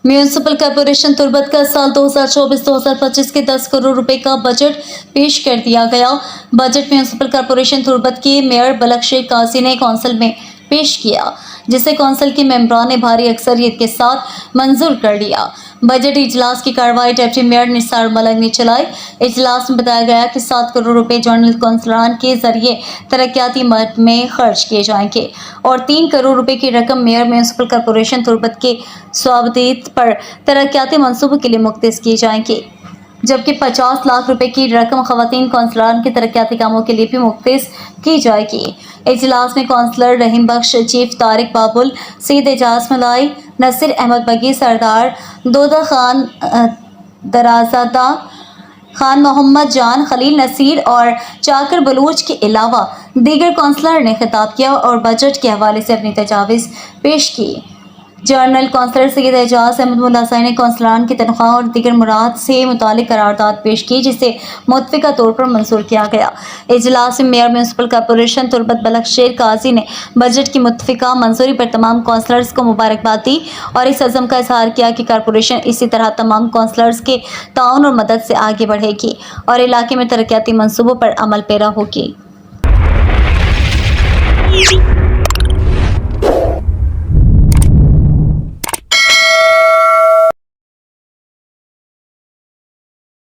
Municipal corporation Turbat का साल 2024-2025 के 10 करोड़ रुपए का बजट पेश कर दिया गया। बजट म्यूनिसिपल कॉरपोरेशन तुर्बत के मेयर बलकशेर काजी ने कौंसिल में पेश किया, जिसे कौंसिल के मेंबरान ने भारी अक्सरियत के साथ मंजूर कर लिया। बजट इजलास की कार्रवाई डिप्टी मेयर निसार मलिक ने चलाई। इजलास में बताया गया कि 7 करोड़ रुपए जनरल कौंसलरान के जरिए तरक्याती मद में खर्च किए जाएंगे और 3 करोड़ रुपए की रकम मेयर म्यूनिसिपल कॉरपोरेशन तुर्बत के स्वाबदीद पर तरक्याती मंसूबों के लिए मुख्तस की जाएंगी, जबकि 50 लाख रुपए की रकम खवातीन कौंसलरान के तरक्याती कामों के लिए भी मुख्तस की जाएगी। इजलास में कौंसलर रहीम बख्श, चीफ तारिक बाबुल, सईद एजाज मलाई, नसीर अहमद बगी, सरदार दोदा खान दराजादा खान, मोहम्मद जान, खलील नसीर और चाकर बलूच के अलावा दीगर कौंसलर ने खिताब किया और बजट के हवाले से अपनी तजावीज़ पेश की। जनरल कौंसलर सईद एजाज अहमद मुल्लासाई ने कौंसलरान की तनख्वाह और दीगर मुराद से मुतालिक करारदाद पेश की, जिसे मुत्फिका तौर पर मंजूर किया गया। इजलास में मेयर म्यूनिसिपल कॉरपोरेशन तुर्बत बलकशेर काजी ने बजट की मुत्फिका मंजूरी पर तमाम कौंसलर्स को मुबारकबाद दी और इस अज़म का इजहार किया कि कॉरपोरेशन इसी तरह तमाम कौंसलर्स के ताउन और मदद से आगे बढ़ेगी और इलाके में तरक्याती मंसूबों पर अमल पैरा होगी।